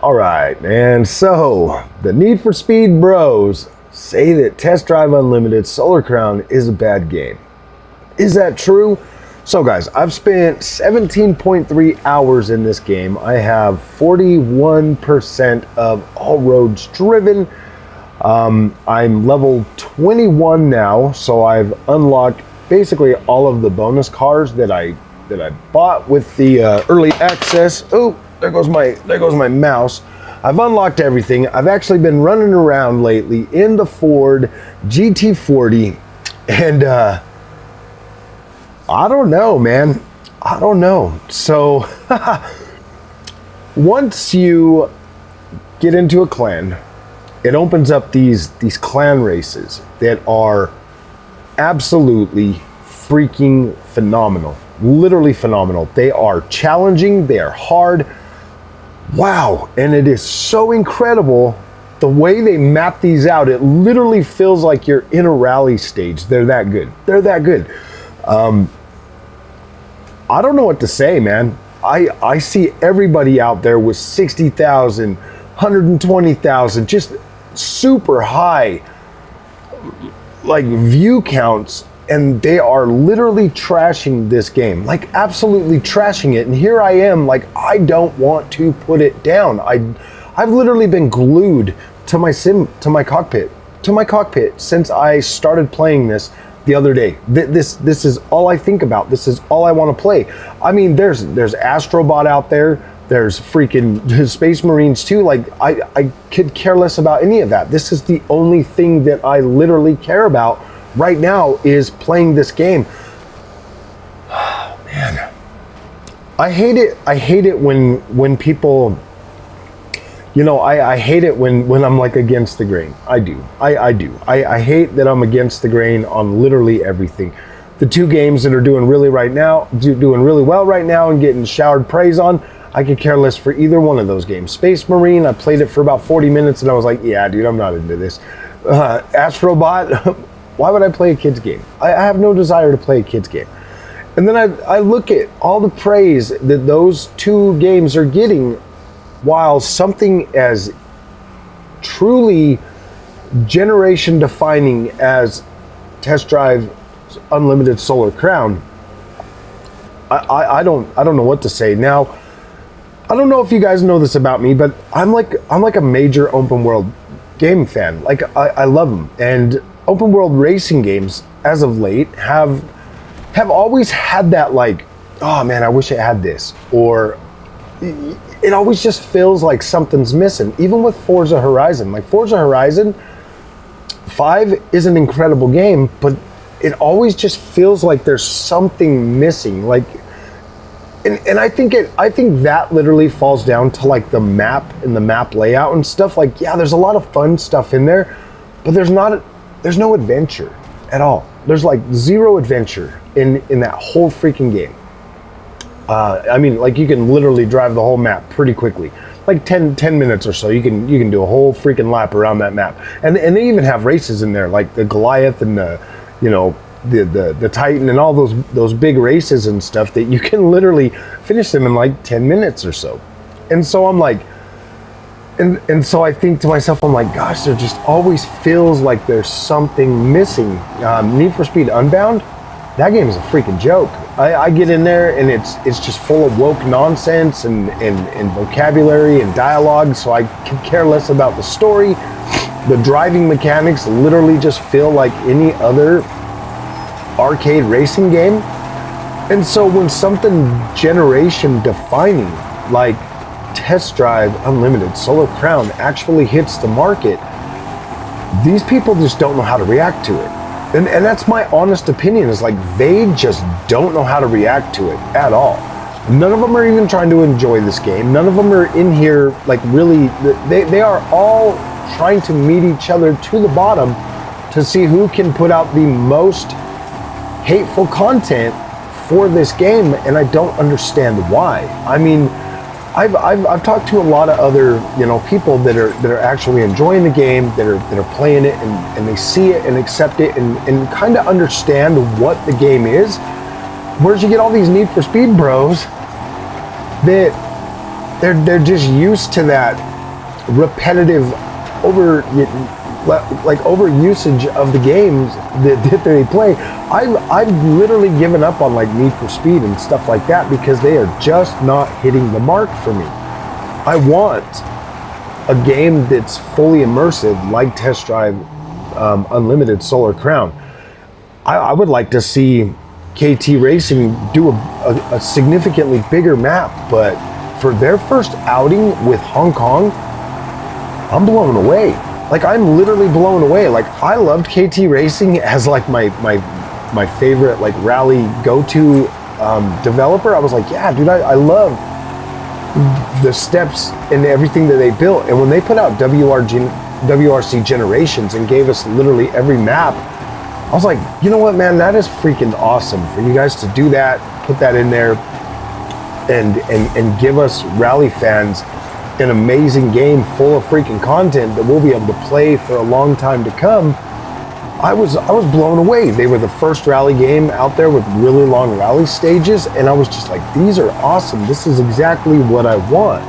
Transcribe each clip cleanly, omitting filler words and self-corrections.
All right, man. So the Need for Speed bros say that Test Drive Unlimited Solar Crown is a bad game. Is that true? So guys, I've spent 17.3 hours in this game. I have 41% of all roads driven. I'm level 21 now, so I've unlocked basically all of the bonus cars that I bought with the early access. Oh, there goes my mouse. I've unlocked everything. I've actually been running around lately in the Ford GT40, and I don't know, man. I don't know. So once you get into a clan, it opens up these clan races that are absolutely freaking phenomenal. Literally phenomenal. They are challenging, they are hard. Wow, and it is so incredible the way they map these out. It literally feels like you're in a rally stage. They're that good. They're that good. I don't know what to say, man. I see everybody out there with 60,000, 120,000, just super high like view counts, and they are literally trashing this game, like absolutely trashing it. And here I am, like, I don't want to put it down. I've literally been glued to my cockpit since I started playing this the other day. This is all I think about. This is all I want to play. I mean, there's Astrobot out there. There's freaking Space Marines too. Like, I could care less about any of that. This is the only thing that I literally care about right now, is playing this game. Man, I hate it when people, you know, I hate it when I'm like against the grain. I do. I hate that I'm against the grain on literally everything. The two games that are doing really well right now and getting showered praise on, I could care less for either one of those games. Space Marine, I played it for about 40 minutes and I was like, yeah, dude, I'm not into this. Astrobot, why would I play a kid's game? I have no desire to play a kid's game. And then I look at all the praise that those two games are getting, while something as truly generation defining as Test Drive Unlimited Solar Crown, I don't know what to say. Now, I don't know if you guys know this about me, but I'm like a major open world game fan. Like, I love them. And open world racing games as of late have always had that, like, oh man, I wish it had this, or it always just feels like something's missing. Even with Forza Horizon, like Forza Horizon 5 is an incredible game, but it always just feels like there's something missing. Like, and I think that literally falls down to like the map and the map layout and stuff. Like, yeah, there's a lot of fun stuff in there, but there's no adventure at all. There's like zero adventure in that whole freaking game. I mean, like, you can literally drive the whole map pretty quickly, like 10 minutes or so. You can do a whole freaking lap around that map, and they even have races in there, like the Goliath and the, you know, the Titan and all those big races and stuff that you can literally finish them in like 10 minutes or so. And so I'm like, and so I think to myself, I'm like, gosh, there just always feels like there's something missing. Need for Speed Unbound, that game is a freaking joke. I get in there and it's just full of woke nonsense and vocabulary and dialogue, so I could care less about the story. The driving mechanics literally just feel like any other arcade racing game. And so when something generation defining like Test Drive Unlimited Solar Crown actually hits the market, these people just don't know how to react to it. And that's my honest opinion, is like, they just don't know how to react to it at all. None of them are even trying to enjoy this game. None of them are in here like really, they are all trying to meet each other to the bottom to see who can put out the most hateful content for this game, and I don't understand why. I mean, I've talked to a lot of other, you know, people that are actually enjoying the game, that are playing it, and they see it and accept it and kind of understand what the game is. Whereas you get all these Need for Speed bros that they're just used to that repetitive over usage of the games that they play. I've literally given up on like Need for Speed and stuff like that because they are just not hitting the mark for me. I want a game that's fully immersive, like Test Drive Unlimited Solar Crown. I would like to see KT Racing do a significantly bigger map, but for their first outing with Hong Kong, I'm blown away. Like, I'm literally blown away. Like, I loved KT Racing as like my favorite like rally go-to developer. I was like, yeah, dude, I love the steps and everything that they built. And when they put out WRC Generations and gave us literally every map, I was like, you know what, man, that is freaking awesome for you guys to do that, put that in there, and give us rally fans an amazing game full of freaking content that we'll be able to play for a long time to come. I was blown away. They were the first rally game out there with really long rally stages, and I was just like, these are awesome. This is exactly what I want.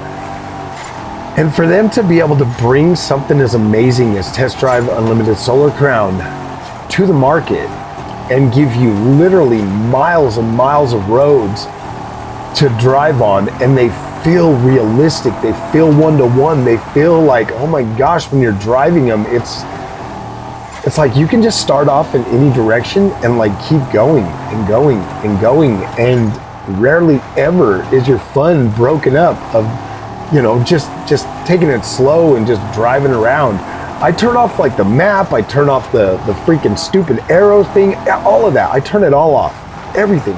And for them to be able to bring something as amazing as Test Drive Unlimited Solar Crown to the market and give you literally miles and miles of roads to drive on, and they feel realistic, they feel one-to-one, they feel like, oh my gosh, when you're driving them, it's like you can just start off in any direction and like keep going and going and going, and rarely ever is your fun broken up of, you know, just taking it slow and just driving around. I turn off like the map, I turn off the freaking stupid arrow thing, all of that. I turn it all off, everything.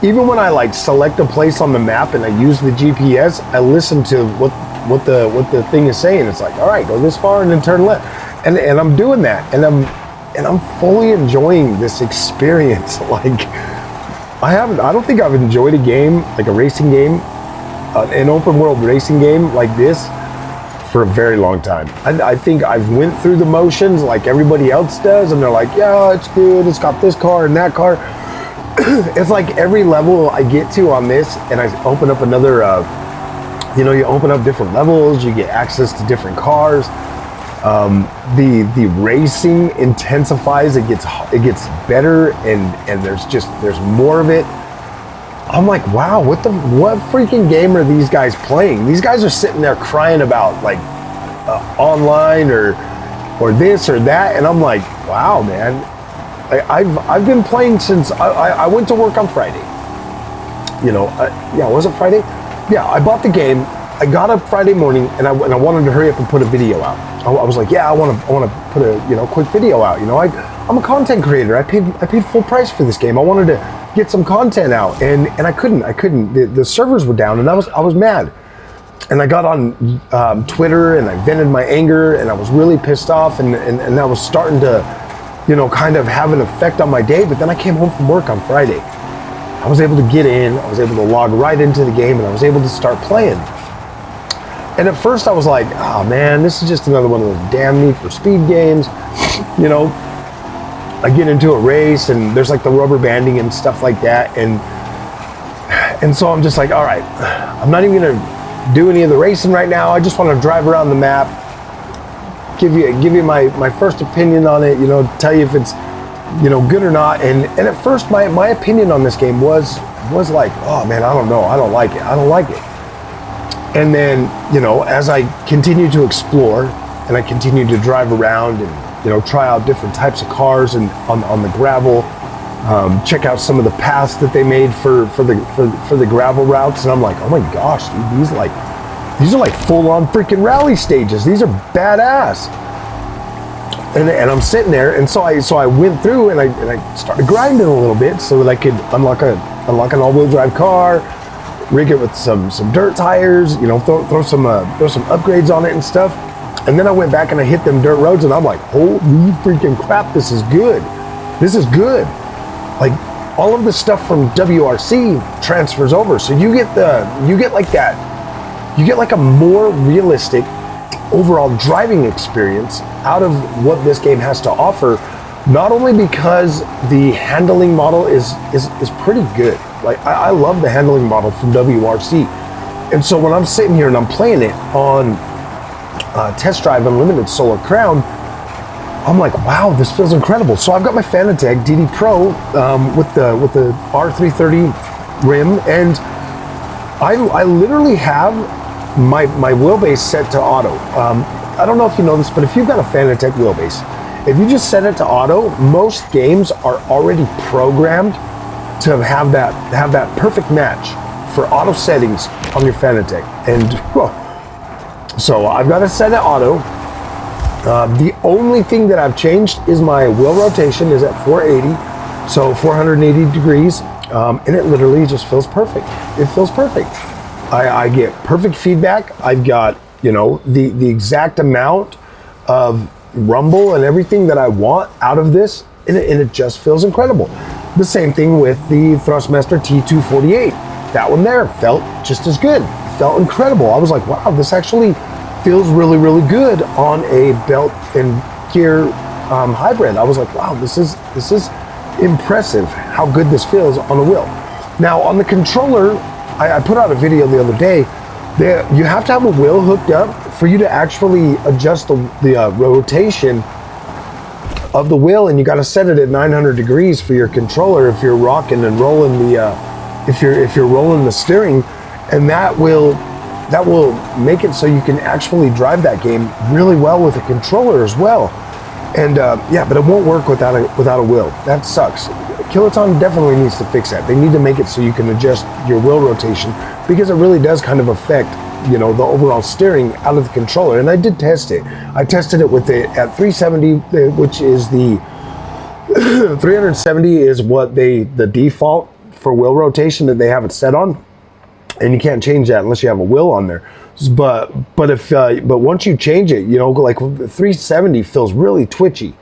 Even when I like select a place on the map and I use the GPS, I listen to what the thing is saying. It's like, all right, go this far and then turn left, and I'm doing that, and I'm fully enjoying this experience. Like, I don't think I've enjoyed a game like a racing game, an open world racing game like this for a very long time. I think I've went through the motions like everybody else does, and they're like, yeah, it's good, it's got this car and that car. It's like every level I get to on this, and I open up another, you open up different levels, you get access to different cars. The racing intensifies, it gets better, and there's more of it. I'm like, wow, what freaking game are these guys playing? These guys are sitting there crying about like online or this or that, and I'm like, wow, man. I've been playing since I went to work on Friday. Was it Friday? Yeah, I bought the game. I got up Friday morning, and I wanted to hurry up and put a video out. I was like, yeah, I want to put a quick video out. I'm a content creator. I paid full price for this game. I wanted to get some content out, and I couldn't. The servers were down, and I was mad. And I got on Twitter, and I vented my anger, and I was really pissed off, and I was starting to kind of have an effect on my day. But then I came home from work on Friday. I was able to get in, I was able to log right into the game, and I was able to start playing. And at first I was like, oh man, this is just another one of those damn Need for Speed games. I get into a race, and there's like the rubber banding and stuff like that. And so I'm just like, all right, I'm not even gonna do any of the racing right now. I just want to drive around the map, give you my first opinion on it, tell you if it's good or not. And at first my opinion on this game was like, oh man, I don't know, I don't like it. And then as I continue to explore and I continue to drive around and try out different types of cars and on the gravel, check out some of the paths that they made for the gravel routes, and I'm like, oh my gosh, dude, these are like full-on freaking rally stages. These are badass. And I'm sitting there, and so I went through and I started grinding a little bit so that I could unlock an all-wheel drive car, rig it with some dirt tires, throw some upgrades on it and stuff. And then I went back and I hit them dirt roads, and I'm like, holy freaking crap, this is good. This is good. Like, all of the stuff from WRC transfers over, so you get like a more realistic overall driving experience out of what this game has to offer. Not only because the handling model is pretty good. Like, I love the handling model from WRC. And so when I'm sitting here and I'm playing it on Test Drive Unlimited Solar Crown, I'm like, wow, this feels incredible. So I've got my Fanatec DD Pro with the R330 rim, and I literally have my wheelbase set to auto. I don't know if you know this, but if you've got a Fanatec wheelbase, if you just set it to auto, most games are already programmed to have that perfect match for auto settings on your Fanatec. And so I've got it set at auto. The only thing that I've changed is my wheel rotation is at 480, so 480 degrees, and it literally just feels perfect. It feels perfect. I get perfect feedback. I've got, you know, the exact amount of rumble and everything that I want out of this, and it just feels incredible. The same thing with the Thrustmaster T248. That one there felt just as good. It felt incredible. I was like, wow, this actually feels really, really good on a belt and gear hybrid. I was like, wow, this is impressive how good this feels on a wheel. Now on the controller, I put out a video the other day. You have to have a wheel hooked up for you to actually adjust the rotation of the wheel, and you got to set it at 900 degrees for your controller if you're rocking and rolling if you're rolling the steering, and that will make it so you can actually drive that game really well with a controller as well. And yeah, but it won't work without a wheel. That sucks. Kiloton definitely needs to fix that. They need to make it so you can adjust your wheel rotation, because it really does kind of affect, you know, the overall steering out of the controller. And I did test it. I tested it with it at 370, which is the 370 is what the default for wheel rotation that they have it set on, and you can't change that unless you have a wheel on there. But once you change it, you know, like 370 feels really twitchy.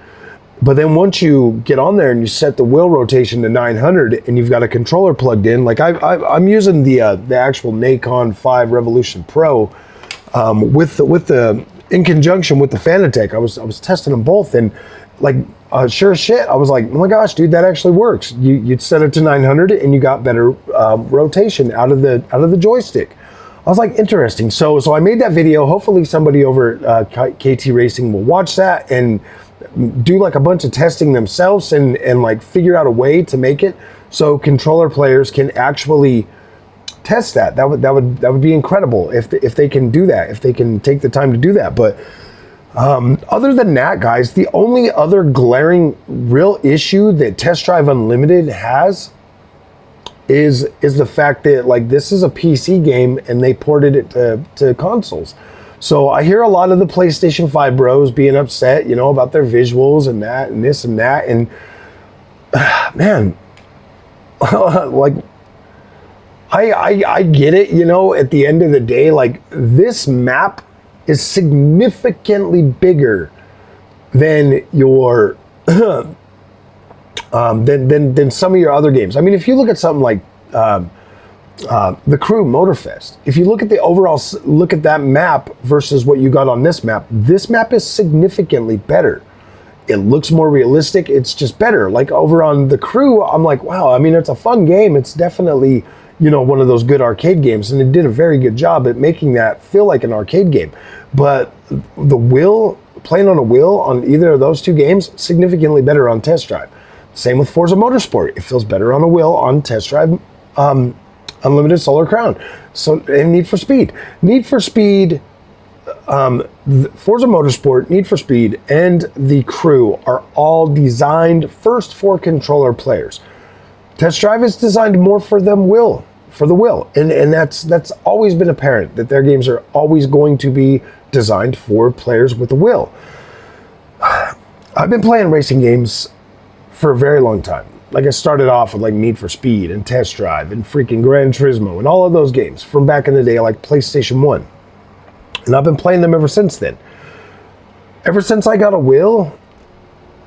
But then once you get on there and you set the wheel rotation to 900 and you've got a controller plugged in, like I'm using the actual Nacon 5 Revolution Pro with the in conjunction with the Fanatec. I was testing them both, and like sure as shit, I was like, oh my gosh, dude, that actually works. You'd set it to 900 and you got better rotation out of the joystick. I was like, interesting. So I made that video. Hopefully somebody over at KT Racing will watch that and do like a bunch of testing themselves and like figure out a way to make it so controller players can actually test that. That would be incredible if they can do that, if they can take the time to do that. But other than that, guys, the only other glaring real issue that Test Drive Unlimited has is the fact that, like, this is a PC game and they ported it to consoles. So I hear a lot of the PlayStation 5 bros being upset, you know, about their visuals and that and this and that. And man, like, I get it, you know, at the end of the day, like, this map is significantly bigger than your than some of your other games. I mean, if you look at something like the Crew Motorfest, if you look at the overall, look at that map versus what you got on this map is significantly better. It looks more realistic. It's just better. Like over on the Crew, I'm like, wow, I mean, it's a fun game. It's definitely, you know, one of those good arcade games, and it did a very good job at making that feel like an arcade game. But the wheel, playing on a wheel on either of those two games, significantly better on Test Drive. Same with Forza Motorsport. It feels better on a wheel on Test Drive Unlimited Solar Crown. So, and Need for Speed. Forza Motorsport, Need for Speed, and the Crew are all designed first for controller players. Test Drive is designed more for the wheel, and that's always been apparent that their games are always going to be designed for players with a wheel. I've been playing racing games for a very long time. Like, I started off with like Need for Speed and Test Drive and freaking Gran Turismo and all of those games from back in the day, like PlayStation 1. And I've been playing them ever since then. Ever since I got a wheel,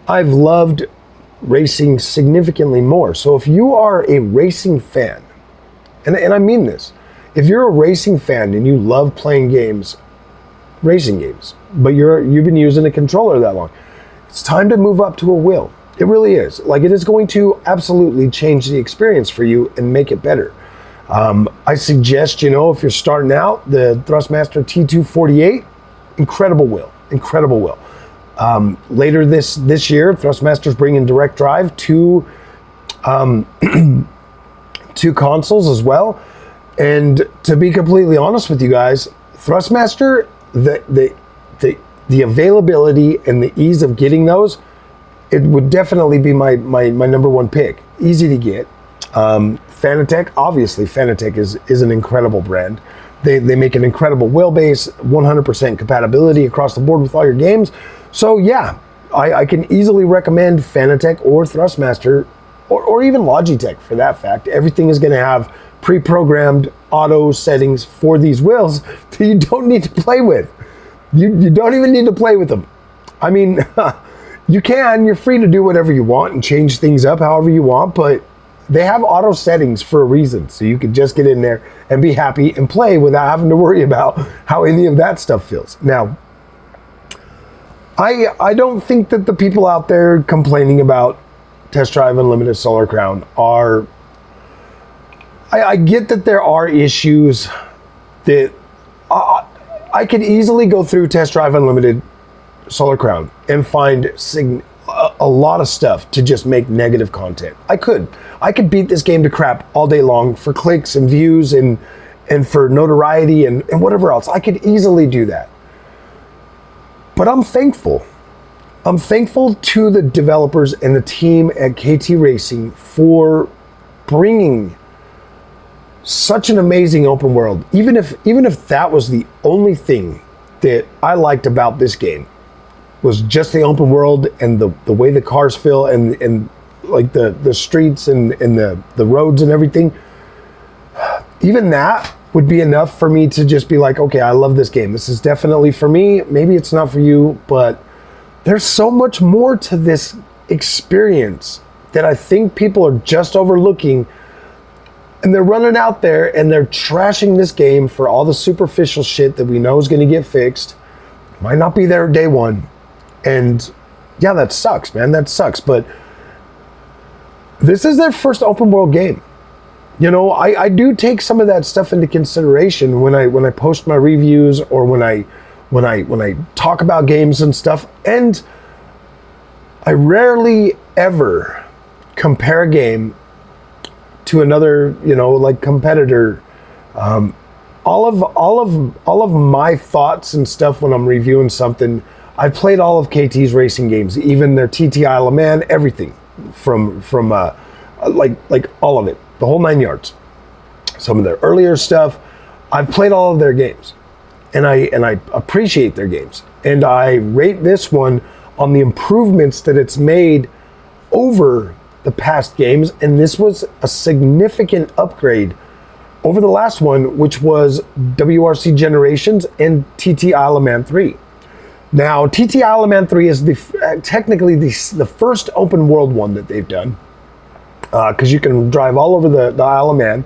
I've loved racing significantly more. So if you are a racing fan, and I mean this, if you're a racing fan and you love playing games, racing games, but you've been using a controller that long, it's time to move up to a wheel. It really is. Like, it is going to absolutely change the experience for you and make it better. I suggest, if you're starting out, the Thrustmaster T248, incredible wheel. Later this year, Thrustmaster's bringing direct drive to two consoles as well. And to be completely honest with you guys, Thrustmaster, the availability and the ease of getting those, it would definitely be my number one pick. Easy to get. Fanatec, obviously Fanatec is an incredible brand. They make an incredible wheelbase, 100% compatibility across the board with all your games. So yeah, I can easily recommend Fanatec or Thrustmaster or even Logitech for that fact. Everything is going to have pre-programmed auto settings for these wheels that you don't need to play with. You don't even need to play with them. I mean, you're free to do whatever you want and change things up however you want, but they have auto settings for a reason, so you can just get in there and be happy and play without having to worry about how any of that stuff feels. Now, I don't think that the people out there complaining about Test Drive Unlimited Solar Crown are... I get that there are issues that... I could easily go through Test Drive Unlimited Solar Crown and find a lot of stuff to just make negative content. I could beat this game to crap all day long for clicks and views and for notoriety and whatever else. I could easily do that. But I'm thankful. I'm thankful to the developers and the team at KT Racing for bringing such an amazing open world. Even if that was the only thing that I liked about this game, was just the open world and the way the cars feel and like the streets and the roads and everything, even that would be enough for me to just be like, okay, I love this game. This is definitely for me. Maybe it's not for you, but there's so much more to this experience that I think people are just overlooking. And they're running out there and they're trashing this game for all the superficial shit that we know is going to get fixed. Might not be there day one. And yeah, that sucks, man. That sucks. But this is their first open world game. I do take some of that stuff into consideration when I post my reviews or when I talk about games and stuff. And I rarely ever compare a game to another, like competitor. All of my thoughts and stuff when I'm reviewing something, I've played all of KT's racing games, even their TT Isle of Man, everything from like all of it, the whole 9 yards. Some of their earlier stuff, I've played all of their games, and I appreciate their games, and I rate this one on the improvements that it's made over the past games, and this was a significant upgrade over the last one, which was WRC Generations and TT Isle of Man 3. Now, TT Isle of Man 3 is technically the first open world one that they've done, because you can drive all over the Isle of Man.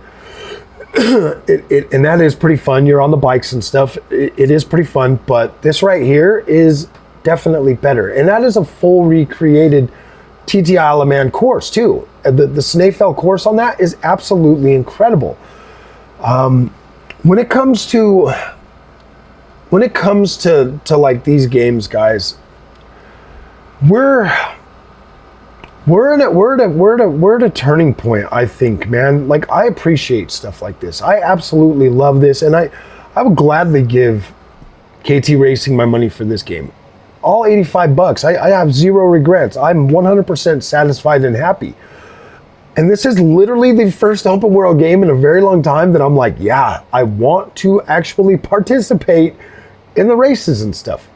And that is pretty fun. You're on the bikes and stuff. It is pretty fun, but this right here is definitely better. And that is a full recreated TT Isle of Man course too. The Snæfell course on that is absolutely incredible. When it comes to like these games, guys, we're at a turning point, I think, man. Like, I appreciate stuff like this. I absolutely love this, and I would gladly give KT Racing my money for this game. All $85. I have zero regrets. I'm 100% satisfied and happy. And this is literally the first open world game in a very long time that I'm like, yeah, I want to actually participate in the races and stuff.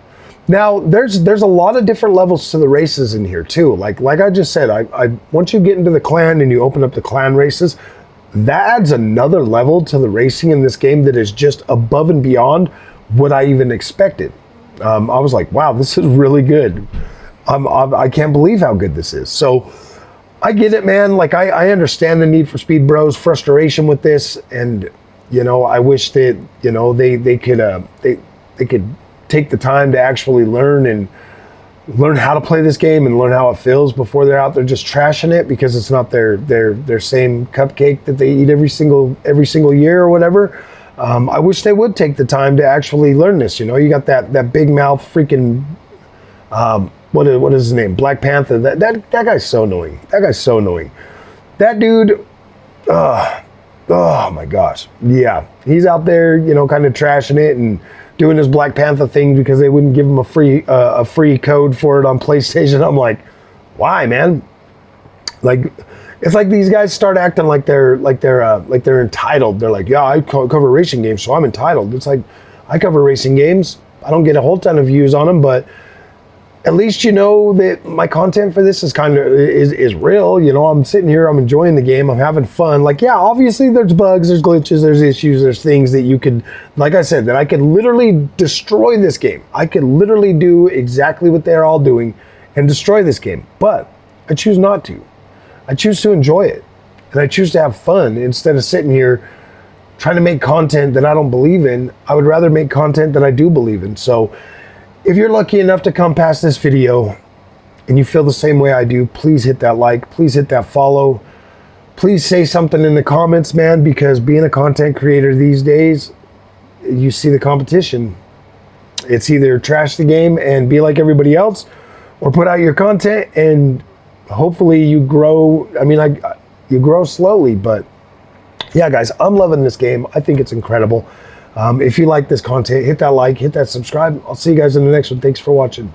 Now, there's a lot of different levels to the races in here too. Like I just said, I once you get into the clan and you open up the clan races, that adds another level to the racing in this game that is just above and beyond what I even expected. I was like, wow, this is really good. I can't believe how good this is. So I get it, man. Like, I understand the Need for Speed Bros frustration with this, and I wish that they could take the time to actually learn and learn how to play this game and learn how it feels before they're out there just trashing it because it's not their same cupcake that they eat every single year or whatever. I wish they would take the time to actually learn this. You know, you got that big mouth freaking what is his name? Black Panther. That guy's so annoying. That guy's so annoying. That dude. Oh my gosh. Yeah, he's out there, you know, kind of trashing it and doing his Black Panther thing because they wouldn't give him a free code for it on PlayStation. I'm like, why, man? Like, it's like these guys start acting like they're entitled. They're like, yeah, I cover racing games, so I'm entitled. It's like, I cover racing games. I don't get a whole ton of views on them, but at least you know that my content for this is is real. You know, I'm sitting here, I'm enjoying the game, I'm having fun. Like, yeah, obviously there's bugs, there's glitches, there's issues, there's things that you could, like I said, that I could literally destroy this game. I could literally do exactly what they're all doing and destroy this game. But I choose not to. I choose to enjoy it. And I choose to have fun instead of sitting here trying to make content that I don't believe in. I would rather make content that I do believe in. So if you're lucky enough to come past this video and you feel the same way I do, please hit that like, please hit that follow. Please say something in the comments, man, because being a content creator these days, you see the competition. It's either trash the game and be like everybody else, or put out your content and hopefully you grow. I mean, like, you grow slowly, but yeah, guys, I'm loving this game. I think it's incredible. If you like this content, hit that like, hit that subscribe. I'll see you guys in the next one. Thanks for watching.